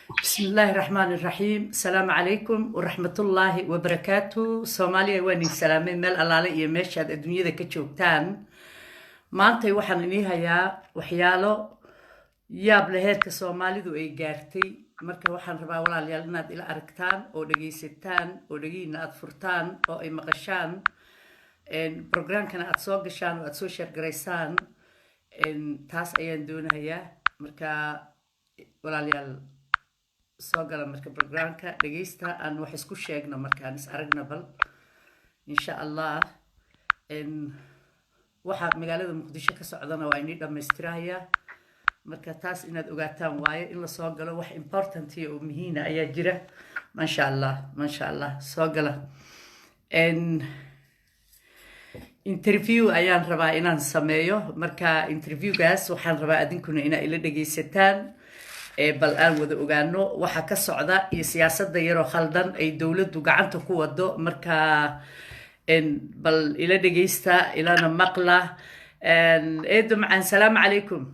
بسم الله الرحمن الرحيم السلام عليكم ورحمة الله وبركاته سوماليا واني سلامين ميل الله iyo meeshaad adduunyada ka joogtaan maanta waxaan inii hayaa waxyaalo yaab leh heerka Soomaalidu ay gaartay marka waxaan rabaa walaalayaal inaad ila aragtaan oo dhageysataan oo dhagiina aad furtaan oo ay maqashaan programkana aad soo gashaan oo aad soo share gareysaan taas ayaan doonayaa marka walaalayaal soo gala marka programka dhageysta aan wax isku sheegno markaan is aragna bal insha Allah waxa magaalada Muqdisho ka socdana waa inay dhameystirayaa marka taas inaad ogaataan waaye in la soo galo wax important oo muhiim ah ayaa jira ma sha Allah soo gala interview ayaan rabaa inaan sameeyo marka interviewgaas waxaan rabaa adinkuna inaad ila dhageysataan bal aan wada ogaano waxa ka socda iyo siyaasadda yar oo khaldan ay dawladdu gacanta ku wado marka bal ila dhageysta ilana maqla eedo macaan salaam calaykum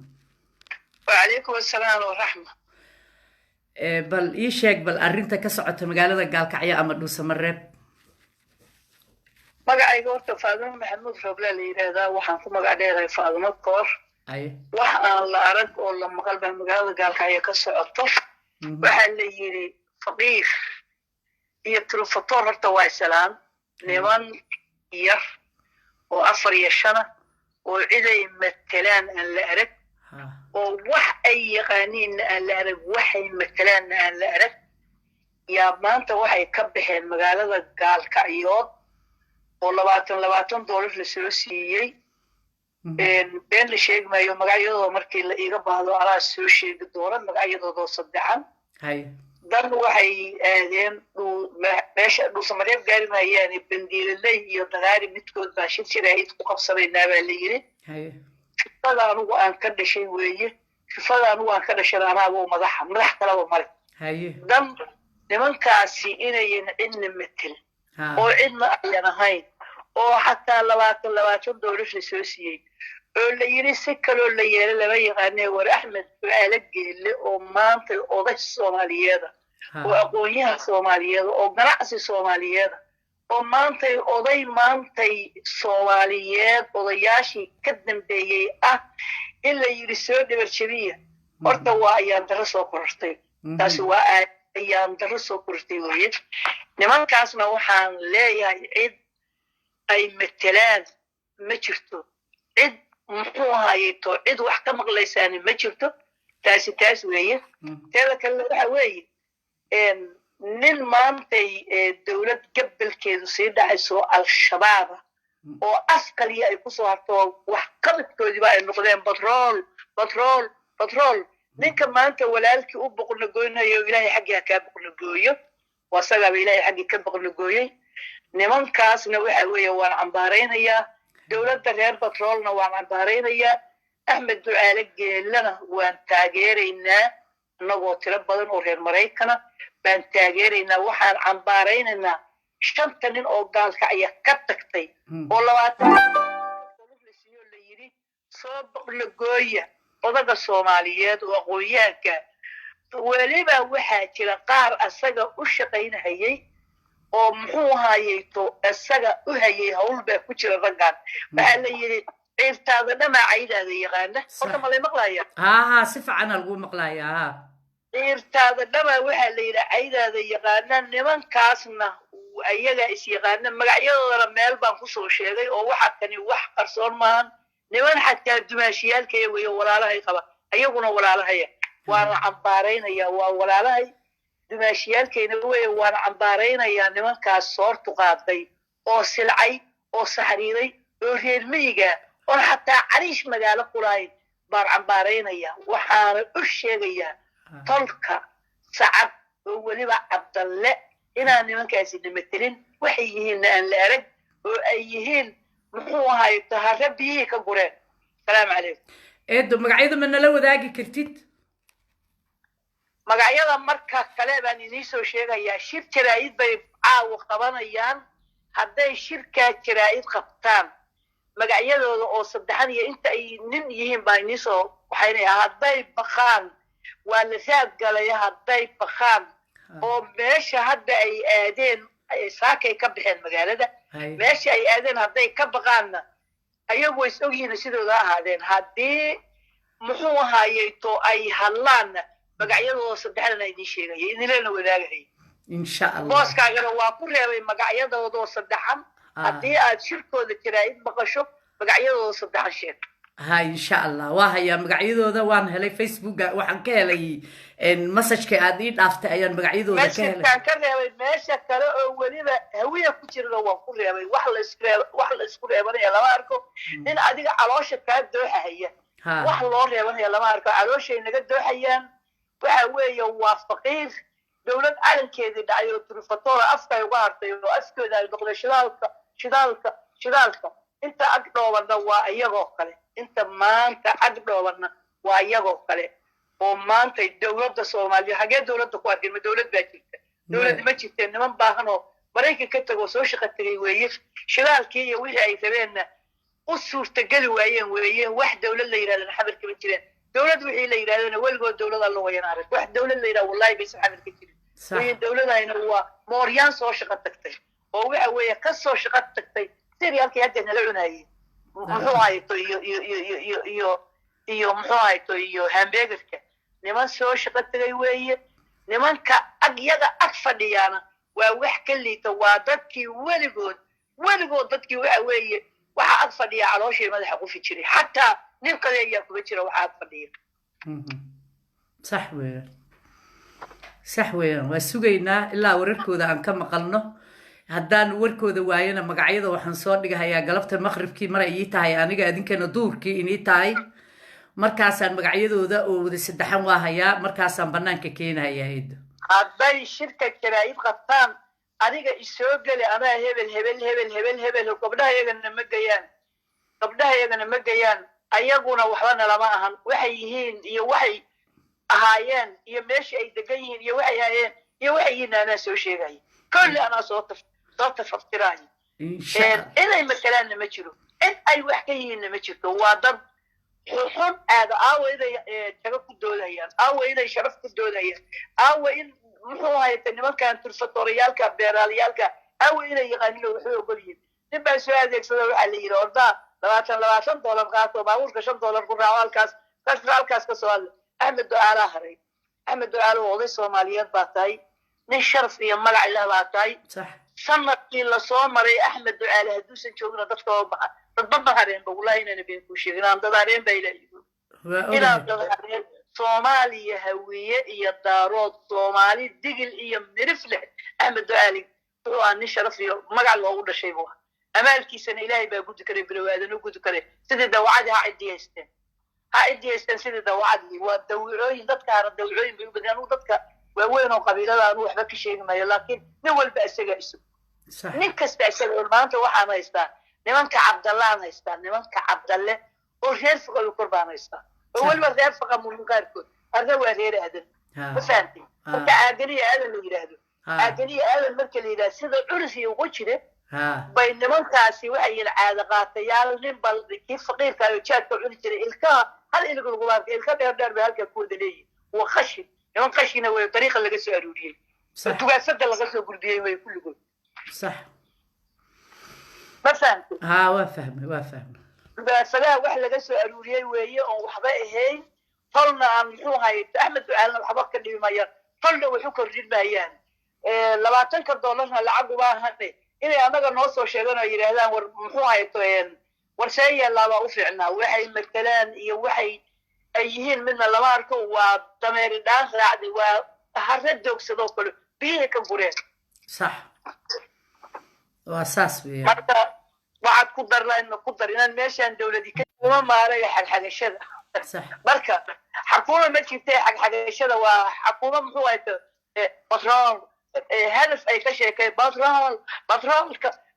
وعليكم السلام ورحمة bal ii sheeg bal arrinta ka socota magaalada Gaalkacyo ama Dhuusamareeb magacayga horta Faadimo Maxamuud Roble la yiraahdaa waxaan ku magac dheeray Faadimo Koor ay wax aan la arag oo la maqal baa magaalada Gaalkacyo ka socoto waxa la yiri faqiir iyo trufator horta waa salaam niman yar oo 4 iyo 5 oo ciday matalaan aan la arag oo wax ay yaqaaniin aan la arag waxay matalaan aan la arag yaa maanta waxay ka baxeen magaalada Gaalkacyo oo $20 la soo siiyay been la sheegmayo magacyadooda markii la iga baahdo alaa soo sheegi doona magacyadooda saddexan hay dan waxay aadeen meesha Dhuusamareeb gaari maayaan bandiilay iyo dagaari midkood baa shirshirayd ku qabsanaynaa baa la yiri hay fadaan ugu aan ka dhashay weeye fadaan ugu aan ka dhashay anaagu madax kale oo mare hay dan nimankaasi inayn cidna metel oo cidna ayaan ahayn oo xataa $20 la soo siiyay oo la yiri si kale la yeelay laba yaqaanay war Axmed Ducaale Geelle oo maanta oday Soomaaliyeed oo aqoonyahan Soomaaliyeed oo ganacsi Soomaaliyeed oo maanta oday Soomaaliyeed odayaashii ka dambeeyay ah in la yiri soo dhibarjariya horta waa ayaan daro soo kortay taasi waa ayaan daro soo kortay weeye nimankaasna waxaan leeyahay cid ay matalaan ma jirto cid muxuu hayto cid wax ka maqlaysaan ma jirto taas weeye teeda kale waxa weeye nin maantay dawlad gabalkeedu sii dhacayso al-shabaab oo askaliya ay ku soo harto wax qabadkoodiba ay noqdeen batrool ninka maanta walaalkii u boqna gooynayo ilaahay xaggiisa ka boqna gooyo wasaga ilaahay xaggii ka boqna gooyay nimankaasna waxa weeye waan cambaareynayaa dawladda reer batroolna waan cambaareynayaa Axmed Ducaale Geellana waan taageeraynaa anagoo tiro badan oo reer Mareykana baan taageeraynaa waxaan cambaareynaa 5 nin oo Gaalkacyo ka tagtay oo 20 la yiri soo boqna gooya odaga Soomaaliyeed oo aqoonyahanka waliba waxa jira qaar asaga u shaqeynayay oo muxuu hayto asaga u hayay hawl baa ku jira raggan waxa la yiri ciirtaada dhamacaydaada yaqaana horta ma la maqlaaya si fiican lagu maqlaaya ciirtaada dhama waxa la yiri aydaada yaqaana nimankaasna ayaga is yaqaana magacyadooda meel baan ku soo sheegay oo waxa kani wax qarsoon maahan niman xataa dumaashiyaalka iyo walaalahay qaba ayaguna walaalahaya waana cambaareynayaa waa walaalahay dumaashiyaalkeena way waan cambaareynayaa nimankaas soortu qaaday oo silcay oo saxriiday oo reer miyiga oo xataa cariish magaalo qulayn baan cambaareynayaa waxaana u sheegayaa tolka sacad oo waliba Cabdalle inaan nimankaasi dhimatilin waxay yihiin aan la arag oo ay yihiin muxuu ahaay taharabiyii ka gureen salaam calaykum eedo magacyada ma nala wadaagi kartid magacyada marka kale baan inii soo sheegayaa shir jaraa'id bay caawa qabanayaan hadday shirka jaraa'id qabtaan magacyadooda oo saddexan iyo inta ay nin yihiin baa inii soo waxayna hadday baqaan ولا ساد قال يا هداي بخان oo meesha hadda ay aadeen saakay ka bixeen magaalada meesha ay aadeen hadday ka baqaanna ayagu way ogyihiin sidooda ahaadeen haddii muxuu ahaayey to ay hadlaanna magacyadooda saddexdana idin sheegaya idinlana wadaagaya insha allah booskaagana waa ku reebay magacyadooda saddexan haddii aad shirkooda jiraa'id maqasho magacyadooda saddexan sheeg هاي إن شاء الله وهي مقعيدو ذا وان هلي فيسبوك وحن كهلي إن مسج كأديد أفتح أيان مقعيدو ذا كهلي مسج كان كهلي ماشى كلا وليبا هوية كتير لو كل هوي وحلا سكول هوي يا لماركو إن أديك علاشة كاد دوحة هي وحلا هوي يا لماركو علاشة إنك دوحة يان وحوي يوافقين دولة عالم كذي دعيو ترفطورة أفكا يوارتي وأفكا ذا يدخل شلالك أنت أقدر ودوا أيغو كله أنت ما أنت أقدر ودنا وأيغو كله وما أنت الدولة الصومالية حاجة دولة تقوى من دولة باجيك دولة ما تشتى إنما باهنو بريك كتر وسوش كتر ويش شلال كي يوجه أي ثمانة أسر تجلوا وياه واحد دولة اللي يرى لنا حبر كمان كذا دولة وحي اللي يرى لنا والجو دولة الله وينعرف واحد دولة اللي يرى والله بيسمع حبر كتير وهي الدولة هنا هو موريان سوش كتر وهو قصة شقت تكتي سيريال كي هدنا لعناي محايتو يو محايتو يو همبرجر نمان سو شقتي ويه نمان كأجيجا أكفديانا ووح كلي توادتكي ولقود دتكي ويه وح أكفديا على شيء ما لحقوا في شيء حتى نبقى ياكل بشرة وح أكفديا صح وين وسوقينا إلا وركود عن كم قلنا haddaan warkooda waayana magacyada waxaan soo dhigayaa galabta maqribkii mar ay tahay aniga adinkana duurkii inay tahay markaasaan magacyadooda oo wada saddexan waa hayaa markaasaan banaanka keenayaa eedo hadday shirka jaraa'id qabtaan aniga isoo gali ama hebel gabdhaha iyagana ma gayaan ayaguna waxbana lama ahan waxay yihiin iyo waxay ahaayeen iyo meesha ay degan yihiin iyo waxay ahaayeen iyo waxay yihiin anaa soo sheegaya كل أنا صوت فافتراضي إذا مثلاً نمشيله إن أي وحكي نمشيله وضب حن هذا أو إذا شرف الدولة هي أو إذا شرف الدولة هي أو إن هو هاي تنما كان ترفطوريالك بيراليالك أو إذا يغنوا وحلو قليل نبى سؤال يكسر على الأرض لواتن دولار قاتو باور كشم دولار قرعوال كاس كسؤال أحمد دعاء هري أحمد دعاء وضي الصوماليات باتاي نشرف يا ملع الله باتاي صح سمت لي صومري أحمد دعاء هدوسن شغلنا دفتو ربما هرين والله إننا بينكو شيغنا دارين بيلاقي إلى دارين صومالي هوية يا دارود صومالي دقل يا مرفله أحمد دعاء هو أن شرف يا ملع الله ولا شيء هو أمالكي سنة إلهي بقول كريم بالوادن وقول كريم سيد دوعدها عدي استن عدي استن سيد دوعدي والدوعين ضدك الدوعين بيبدأوا ضدك وين قبيلة أروح بك شيء ما لكن نول بأسجع اسم نكس بأسجع ما أنت واحد ما يستان نمانك عبد الله ما يستان نمانك عبد الله وغير فوق القربان يستان أول ما غير فوق من غير كل هذا هو غير هذا فهمتي أنت عادني هذا اللي يراد عادني هذا المركز اللي يراد سيد عرسي وقشره بينما كاسي وعي العادقات يا نبل كيف فقير كانوا يشاركوا عرسي الكا هل اللي يقولوا غلط الكا بيقدر بهالك الكود ليه وخشي يوم قشينا والطريقة اللي قصوا أروديه تقول صدق اللي قصوا قرديه ويكل قول صح ما فهمت وافهم بس لا واحد اللي قصوا أروديه ويا وحبائي هاي طلنا عن شو هاي أحمد على الحباك اللي مايا طلنا وحكوا الرجل مايان لما تنكر دولارنا اللي عقوا بها هني إني أنا قلنا وشيغانا يرهدان ومحو هاي طوين ورسايا اللي بأوفعنا وحي مكتلان وحي أيهين منا لماركو وتمير الناس رعدي وهردوك صدوكلو بيه كنفورين صح وأساس بيه مركا وعد قدر لأنه قدر إن ماشان دولة دي كنت ما رأي حق الشدة صح مركا حكومة ما تشبتها حق الشدة وحكومة محويته بطران هدف أي كشي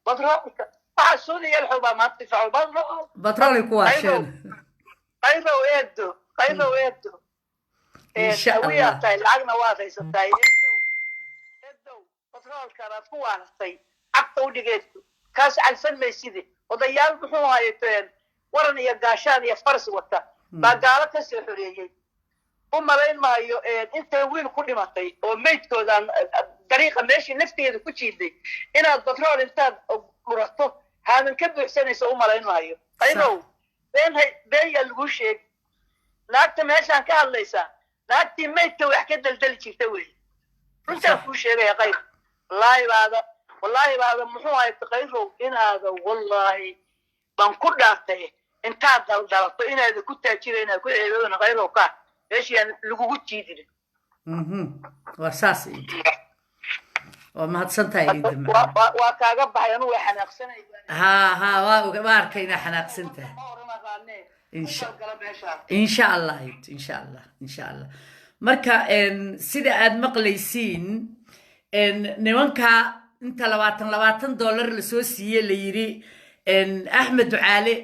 بطران فحسوني يلحوا ما تدفعوا بطران يكون عشان قيمة ويدو إن شاء الله العقنا واضح ستاي يدو بطرول كانت قوانا ستاي عقتو ديجيتو كاس على الفن ميسيدي وضيال بحوها يتوين ورن يقاشان يفرس وقتا باقالة كسر حريجي umalayn maayo intay wiil ku dhimatay oo meydkoodan dariiqa meeshii nafteeda ku jiiday inaad batrool intaad dhurato haadan ka buuxsanayso umalayn maayo qaybow been yaa lagu sheeg naagta meeshaan ka hadlaysaa naagtii meydka wax ka daldali jirta wey runtaa kuu sheegaya qayb wallaahi baada muxuu haysta qaybow inaada wallaahi baan ku dhaartay intaad daldalato inaada ku taajira inaad ku ceedoona qaybow ka meeshaan lagugu jiidin waa saas waa mahadsantahay waa kaaga baxay anu waa xanaaqsanay waa arkay inaa xanaaqsantahay insha allah marka sida aad maqlaysiin nimanka inta $20 lasoo siiye la yiri axmed ducaale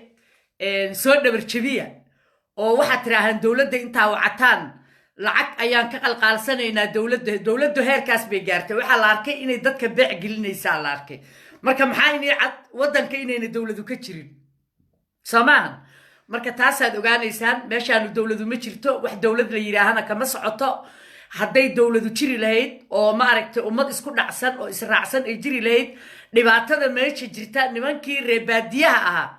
soo dhabar jabiya oo waxaad tiraahaan dowladda intaa wacataan lacag ayaan ka qalqaalsanaynaa dowladdu heerkaas bay gaartay waxaa la arkay inay dadka beec gelinaysaa la arkay marka maxaa inay cad waddanka inayna dowladu ka jirin soo maahan marka taasaad ogaanaysaan meeshaanu dowladu ma jirto wax dowlad la yidhaahana kama socoto hadday dowladu jiri lahayd oo maaragtay ummad isku dhacsan oo israacsan ay jiri lahayd dhibaatada meesha jirta nimankii reebaadiyaha ahaa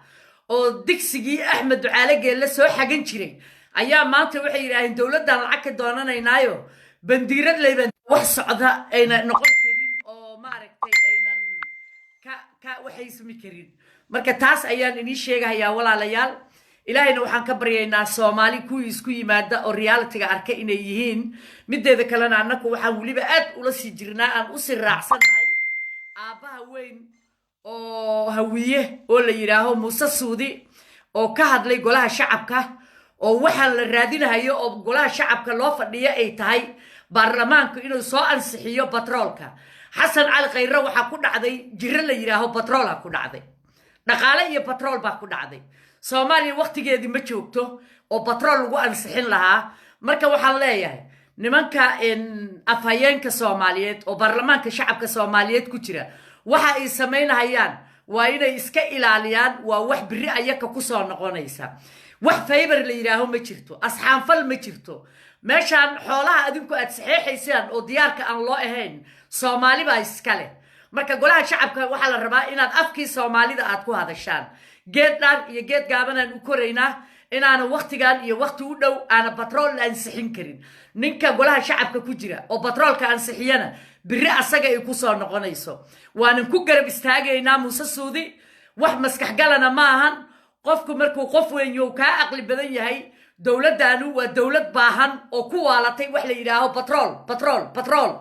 oo digsigii axmed ducaale geelle soo xagan jiray ayaa maanta waxay yidhaaheen dowladdan lacag ka doonanaynaayo bandiirad leyban wax socda ayna noqon karin oo maaragtay aynan ka waxaysmi karin marka taas ayaan inii sheegahayaa walaalayaal ilaahayna waxaan ka baryaynaa soomaali kuwii isku yimaada oo realitiga arkay inay yihiin mideeda kalena annaku waxaan weliba aad ula sii jirnaa aan usii raacsannahay aabbaha weyn oo hawiye oo la yidhaaho muuse suudi oo ka hadlay golaha shacabka oo waxaan la raadinahayo oo golaha shacabka loo fadhiyo ay tahay baarlamaanku inuu soo ansixiyo batroolka xasan cali khayre waxaa ku dhacday jiro la yidhaaho batroolha ku dhacday dhaqaale iyo batrool baa ku dhacday soomaaliya wakhtigeedii ma joogto oo batrool lagu ansixin lahaa marka waxaan leeyahay nimanka afhayeenka soomaaliyeed oo baarlamaanka shacabka soomaaliyeed ku jira waxa ay samaynahayaan waa inay iska ilaaliyaan waa wax biri ayaka ku soo noqonaysa wax faybar la yidhaaho ma jirto asxaanfal ma jirto meeshaan xoolaha adinku aad saxeexaysaan oo diyaarka aan loo ahayn soomaali baa iska leh marka golaha shacabka waxaa la rabaa inaad afkii soomaalida aad ku hadashaan geed dhaan iyo geed gaabanaan u koraynaa inaana wakhtigan iyo wakhti u dhow aana batrool la ansixin karin ninka golaha shacabka ku jira oo batroolka ansixiyana biri asaga ay ku soo noqonayso waanan ku garab istaagaynaa muuse suudi wax maskax galana ma ahan qofku markuu qof weynyo kaa aqli badan yahay dowladdaanu waa dowlad baahan oo ku waalatay wax la yidhaaho batrool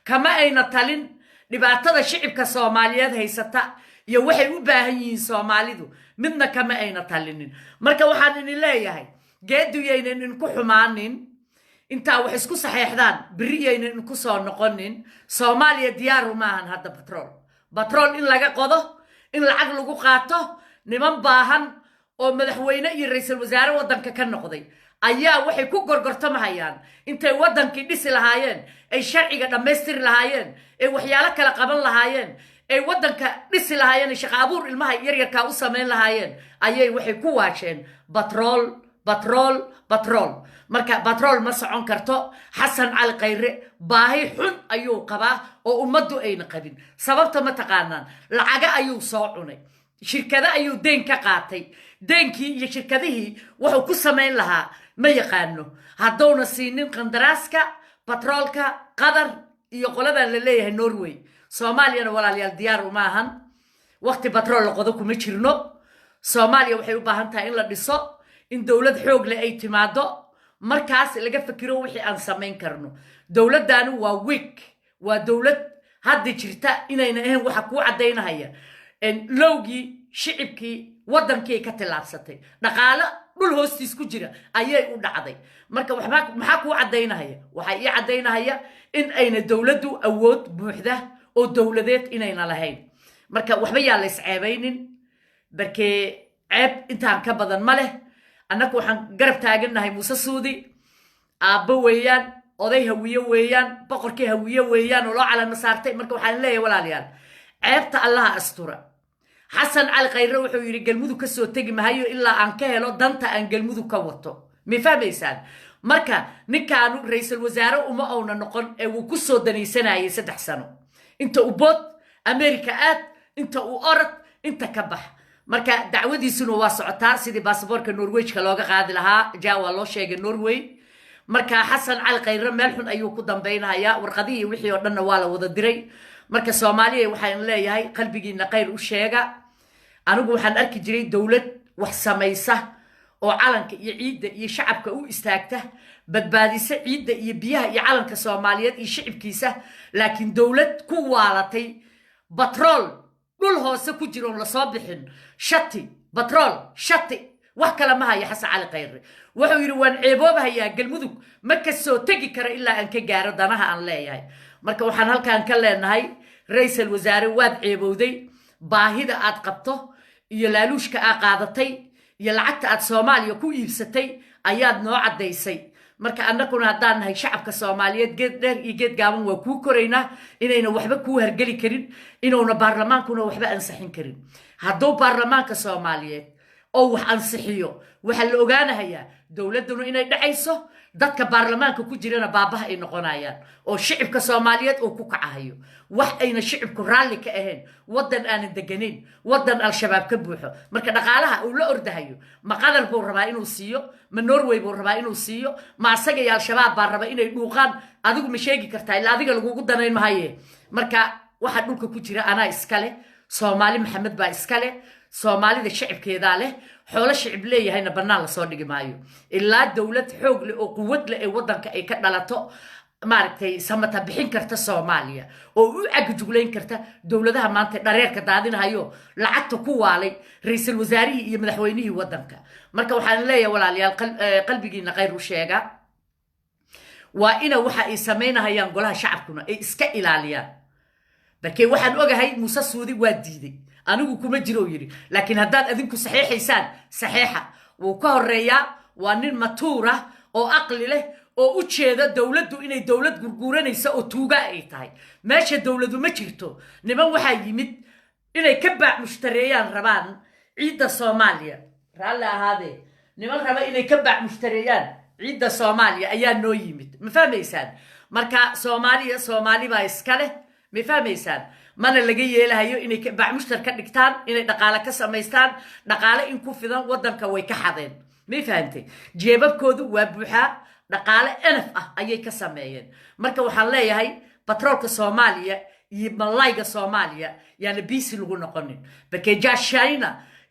kama ayna talin dhibaatada shicibka soomaaliyeed haysata iyo waxay u baahan yihiin soomaalidu midna kama ayna talinin marka waxaan idin leeyahay geeduyaynan idinku xumaanin intaa wax isku saxeexdaan biriyaynan idinku soo noqonin soomaaliya diyaaru maahan hadda batrool in laga qodo in lacag lagu qaato niman baahan oo madaxweyne iyo ra-iisul wasaare waddanka ka noqday ayaa waxay ku gorgortamahayaan intay waddankii dhisi lahaayeen ay sharciga dhammaystiri lahaayeen ay waxyaalo kala qaban lahaayeen ay waddanka dhisi lahaayeen shaqo abuur ilmaha yaryarkaa u samayn lahaayeen ayay waxay ku waasheen batrool marka batrool ma socon karto xasan cali khayre baahi xun ayuu qabaa oo ummaddu ayna qabin sababta ma taqaanaan lacaga ayuu soo cunay shirkado ayuu deen ka qaatay deenkii iyo shirkadihii wuxuu ku samayn lahaa ma yaqaano hadduuna siinin qandaraaska batroolka qatar iyo qoladan la leeyahay norway soomaaliyana walaalayaal diyaar uma ahan waqti batrool la qodo kuma jirno soomaaliya waxay u baahan tahay in la dhiso in dowlad xoog leh ay timaado markaas laga fikiro wixii aan samayn karno dowladdaanu waa week waa dowlad hadda jirta inayna ahayn waxa kuu caddaynahaya lowgii shicibkii waddankii ay ka tillaabsatay dhaqaalo dhul hoostiis ku jira ayay u dhacday marka maxaa kuu caddaynahaya waxaa ii caddaynahaya in ayna dowladdu awood buuxda oo dowladeed inayna lahayn marka waxba yaa la isceebaynin barkee ceeb intaan ka badan ma leh annaku waxaan garab taagannahay muuse suudi aabbo weeyaan oday hawiye weeyaan boqorkii hawiye weeyaan oo loo calama saartay marka waxaan leeyahay walaalayaal ceebta allaha astura xasan cali khayre wuxuu yidhi galmudug ka soo tegi mahayo ilaa aan ka helo danta aan galmudug ka wato ma fahmaysaan marka ninkaanu ra'iisul wasaare uma awna noqon ee uu ku soo danaysanayay 3 sano inta uu bood America aad inta uu orod inta ka bax marka dacwadiisuna waa socotaa sidii baasaboorka Norway-ka looga qaadi lahaa jaa loo sheegay Norway marka Xasan Cali Khayre meel xun ayuu ku dambeynaya warqadii wixii oo dhan waa la wada diray marka Soomaaliya waxaan leeyahay qalbigiina khayr u sheega anigu waxaan arki jiray dawlad wax samaysa oo calanka iyo ciidda iyo shacabka u istaagta badbaadisa ciidda iyo biyaha iyo calanka Soomaaliyeed iyo shacabkiisa laakiin dawlad ku waalatay batrool dhul hoose ku jiro la soo bixin shati batrool shati wax kala ma haya Xasan Cali Khayre wuxuu yiri waan ceeboobahayaa galmudug ma ka soo tagi karo ilaa aan ka gaaro danaha aan leeyahay marka waxaan halkaan ka leenahay ra'iisul wasaare waad ceebowday baahida aad qabto iyo laaluushka aad qaadatay iyo lacagta aad Soomaaliya ku iibsatay ayaad noo cadeysay marka annaguna haddaan nahay shacabka Soomaaliyeed geed dheer iyo geed gaaban waa ku koreynaa inayna waxba ku hargeli karin inuu baarlamaankuna waxba ansixin karin hadduu baarlamaanka Soomaaliyeed oo wax ansixiyo waxa la ogaanayaa dawladuna inay dhacayso dadka baarlamaanka ku jirana baabaha ay noqonayaan oo shacabka Soomaaliyeed oo ku kacahayo wax ayna shacabku raali ka ahayn wadan aan deganeyn wadan al-shabaab ka buuxo marka dhaqaalaha uu la ordahayo ma qadar buu rabaa inuu siiyo ma Norway buu rabaa inuu siiyo ma asaga iyo al-shabaab baa raba inay dhuuqaan adigu ma sheegi kartaa ilaa adiga lagu danayn mahaye marka waxa dhulka ku jira ana iskale Soomaali Maxamed baa iskale Soomaalida shacabkeeda leh xoolo shacab leeyahayna banaan la soo dhigi maayo ilaa dawlad xoog leh oo quwad leh ee wadanka ay ka dhalato maartay samata bixin karta Soomaaliya oo u agjugleyn karta dawladaha maanta dhareerka daadinayo lacagta ku waalay ra'iisul wasaarihi iyo madaxweynihii wadanka marka waxaan leeyahay walaalayaal qalbigiina khayr u sheega waa ina waxa ay sameynayaan golaha shacabkuna ay iska ilaaliyaan barkay waxaan ogahay Muuse Suudi waa diiday anigu kuma jiro yiri laakiin haddaad adinku saxiixaysaan saxiixa wuu ka horeeyaa waa nin matuura oo aqli leh oo u jeeda dawladdu inay dawlad gurguuranayso oo tuuga ay tahay meesha dawladu ma jirto niman waxa yimid inay ka baac mushtareeyaan rabaan ciidda Soomaaliya raali ahaade niman raba inay ka baac mushtareeyaan ciidda Soomaaliya ayaa noo yimid ma fahmaysaan marka Soomaali baa iska leh ma fahmaysaan mana laga yeelahayo inay baac mushtar ka dhigtaan inay dhaqaale ka samaystaan dhaqaale in ku fidan wadanka way ka xadeen ma fahantay jeebabkoodu waa buuxa dhaqaale enaf ah ayay ka sameeyeen marka waxaan leeyahay batroolka Soomaaliya iyo malayga Soomaaliya yaana biisi lagu noqonin bakeja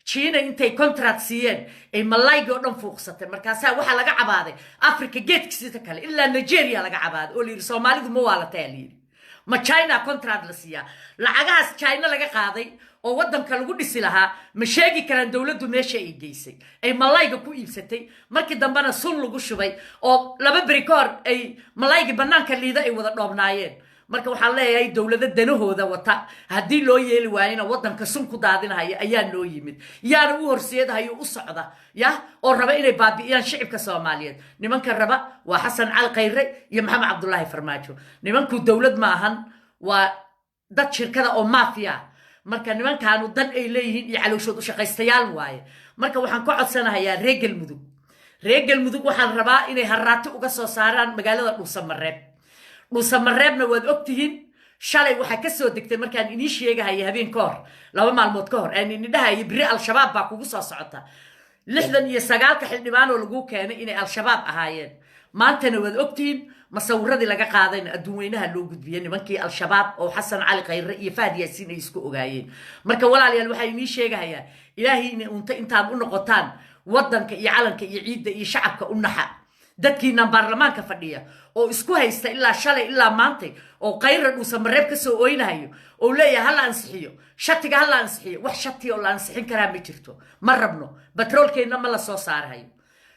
China intay contract siiyeen ay malayga oo dhan fuuqsatay markaas waxa laga cabaaday Africa geedkiisa kale ilaa Nigeria laga cabaaday oo liir Soomaalidu ma waalatay liir ma China contract la siiya lacagaas China laga qaaday oo wadanka lagu dhisi lahaa ma sheegi karaan dawladdu meesha ay geysay ay malayga ku iibsatay markii dambana sun lagu shubay oo laba bari ka hor ay malayga banaanka liida ay wada dhoobnaayeen marka waxaan leeyahay dawladda danahooda wata haddii loo yeeli waayina wadanka sun ku daadinaya ayaa noo yimid yaana u horseedahayo u socda oo raba inay baabi'iyaan shacabka Soomaaliyeed nimanka raba waa Xasan Cali Khayre iyo Maxamed Cabdullaahi Farmaajo nimanku dawlad ma ahan waa dad shirkada oo mafia marka nimankaanu dan ay leeyihiin iyo calooshood u shaqaystayaal waaye marka waxaan ka codsanayaa reer galmudug waxaan rabaa inay harraati uga soo saaraan magaalada dhuusamareebna waad ogtihiin shalay waxa ka soo degtay markaan inii sheegahay habeen ka hor 2 maalmood ka hor aan indhahay biri al-shabaab baa kugu soo socota 69 xildhibaan oo lagu keenay inay al-shabaab ahaayeen maantana waad ogtihiin masawirradii laga qaadayna adduunweynaha loo gudbiyay nimankii al-shabaab oo Xasan Cali Khayre iyo Fahad Yaasiin ay isku ogaayeen marka walaalayaal waxa inii sheegayaa ilaahay intaan u noqotaan wadanka iyo calanka iyo ciidda iyo shacabka u naxa dadkiina baarlamaanka fadhiya oo isku haysta ilaa shalay ilaa maanta oo Khayre dhuusamareeb ka soo ooynayo oo leeyahay hal ansixiyo shatiga hal ansixiyo wax shati oo la ansixin karaa ma jirto ma rabno batroolkeena ma la soo saarayo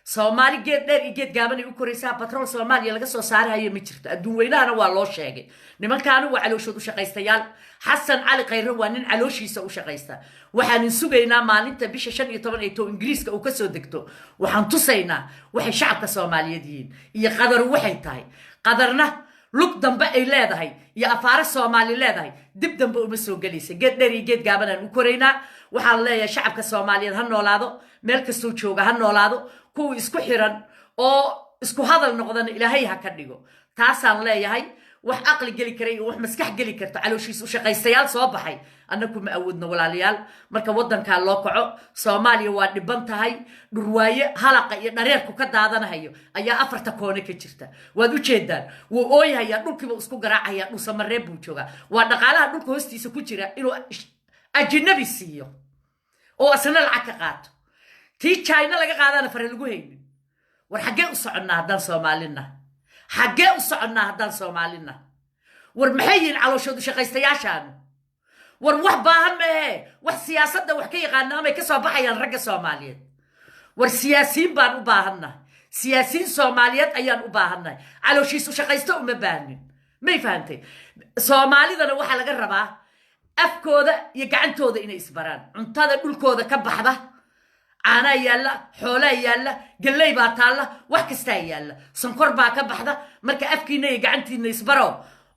Soomaali geed dheer iyo geed gaaban ay u koraysaa batrool Soomaaliya laga soo saarayo ma jirto adduunweynahana waa loo sheegay nimankaanu waa calooshoodu shaqaystayaal Xasan Cali Khayre waa nin calooshiisa u shaqaysta waxaan sugaynaa maalinta bisha 15 ee to Ingiriiska uu ka soo degto waxaan tusaynaa waxay shacabka Soomaaliyeed yihiin iyo qadar waxay tahay qadarna lug dambe ay leedahay iyo afaar Soomaali leedahay dib dambe uma soo galaysa geed dheer iyo geed gaaban aan u koraynaa waxaan leeyahay shacabka Soomaaliyeed ha noolaado meel kastoo jooga ha noolaado kuwa isku xiran oo isku hadal noqdana ilaahay ha ka dhigo taasaan leeyahay wax aqli geli karay wax maskax geli karto calooshiis u shaqaystayaal soo baxay annagu ma awoodno walaalayaal marka waddanka loo kaco Soomaaliya waa dhiban tahay dhurwaaye halaqa iyo dhareerku ka daadanayo ayaa afarta koone ka jirta waad u jeedaan wuu ooyahay dhulkiiba isku garaacaya dhul Samareeb buu jooga waa dhaqaalaha dhulka hoostiisa ku jira inuu ajnabi siiyo oo asna lacag ka qaato tii China laga qaadana fare lagu haynin war xagee u soconnaa haddaan Soomaalina xagee u soconnaa haddaan Soomaalina war maxay yihiin calooshoodu shaqaystayaashaan war wax baahan maahe wax siyaasadda wax ka yaqaana ama ka soo baxayaan ragga Soomaaliyeed war siyaasiin baan u baahannahay siyaasiin Soomaaliyeed ayaan u baahannahay calooshiisu shaqaysto uma baahnin may fahantay Soomaalidana waxa laga rabaa afkooda iyo gacantooda inay isbaraan cuntada dhulkooda ka baxda caana yaalla xoolo yaalla galay baa taalla wax kasta yaalla sonkor baa ka baxda marka afkiina iyo gacantiina isbaro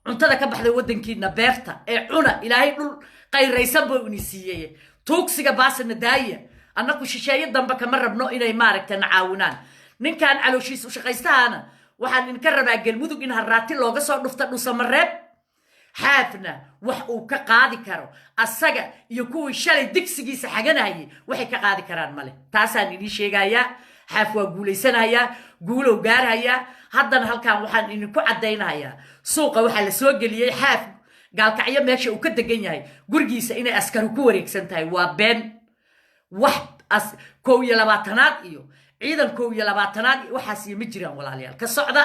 cuntada ka baxda wadankiina beerta ee cuna ilaahay dhul qayraysan buu ina siiyay tuugsiga baasna daaya annagu shisheeye damba kama rabno inay maaragtay caawinaan ninkan calooshiis u shaqaystaana waxaan in ka rabaa galmudug in haraati looga soo dhufta Samareeb xaafna wax uu ka qaadi karo asaga iyo kuwii shalay digsigiisa xaganayay waxay ka qaadi karaan male taasaan idin sheegayaa xaaf waa guuleysanayaa guulow gaarayaa haddana halkan waxaan idin ku cadaynayaa suuqa waxaa la soo geliyay xaaf gaalkacyo meesha uu ka degan yahay gurigiisa inay askaru ku wareegsan tahay waa been wax 21aad iyo ciidan 21aad waxaas ma jiraan walaalayaal ka socda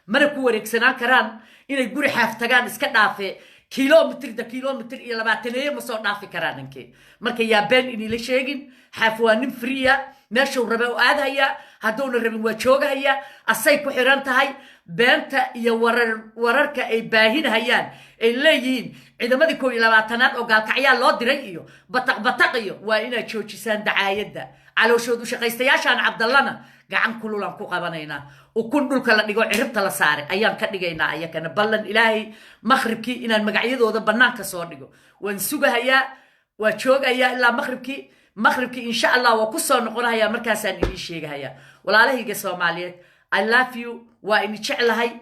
mana ku wareegsanaan karaan inay guri xaaf tagaan iska dhaafee kilomitir iyo 20 ma soo dhaafi karaan ninkii marka yaa been in la sheegin xaaf waa nin friya meesha uu rabo aadaya hadduu rabin waa joogaya asay ku xiran tahay beenta iyo wararka ay baahinayaan ay leeyihiin ciidamadii 21aad oo gaalkacyaa loo diray iyo bataq iyo waa inay joojisaan dacaayada calooshoodu shaqaystayaashan Cabdallana gacan kululan ku qabanayna ukun dhulka la dhigo ciribta la saaray ayaan ka dhigaynaa ayakana ballan ilaahay maghribkii inaan magacyadooda banaanka soo dhigo waan sugahayaa waa joogayaa ilaa maghribkii insha Allah waa ku soo noqonayaa markaasaan idin sheegayaa walaalahayga Soomaaliyeed I love you waa in jeclahay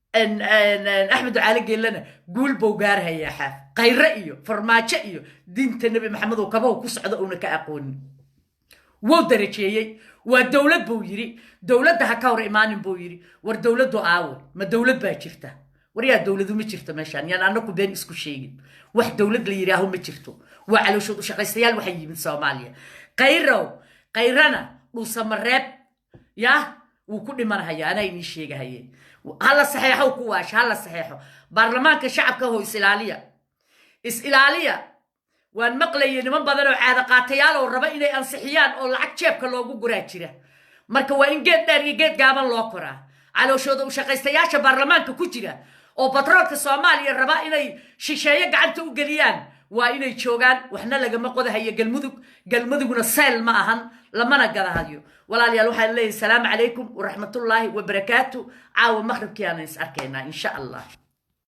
Axmed Cali Geelana guul buu gaarhayaa xaaf qayra iyo farmaajo iyo diinta Nabi Maxamed oo kaba ku socdo oo ka aqoon wuu darajeeyay waa dawlad buu yiri dawladda ha ka hor imaanin buu yiri war dawladdu aawo ma dawlad baa jirta war yaa dawladu ma jirto meeshan yaan anagu been isku sheegin wax dawlad la yiraaho ma jirto waa calooshoodu shaqaystayaal waxay yimid Soomaaliya qayrana Samareeb yaa wuu ku dhimanayaa ana idin sheegahay hala saxeexo ku waash hala saxeexo baarlamaanka shacabka oo is ilaaliya waan maqlayay niman badan oo caada qaatayaal oo raba inay ansixiyaan oo lacag jeebka loogu guraa jira marka waa in geed dheer iyo geed gaaban loo koraa calooshooda u shaqaystayaasha baarlamaanka ku jira oo batroolka Soomaaliya raba inay shisheeye gacanta u galiyaan waa inay joogaan waxna lagama qodahayo galmuduguna seel ma ahan lamana gadahayo walaalayaal waxaan leeyahay salaamu calaykum wa rahmatullaahi wa barakaatuh caawa maghribkii aan is arkaynaa insha Allah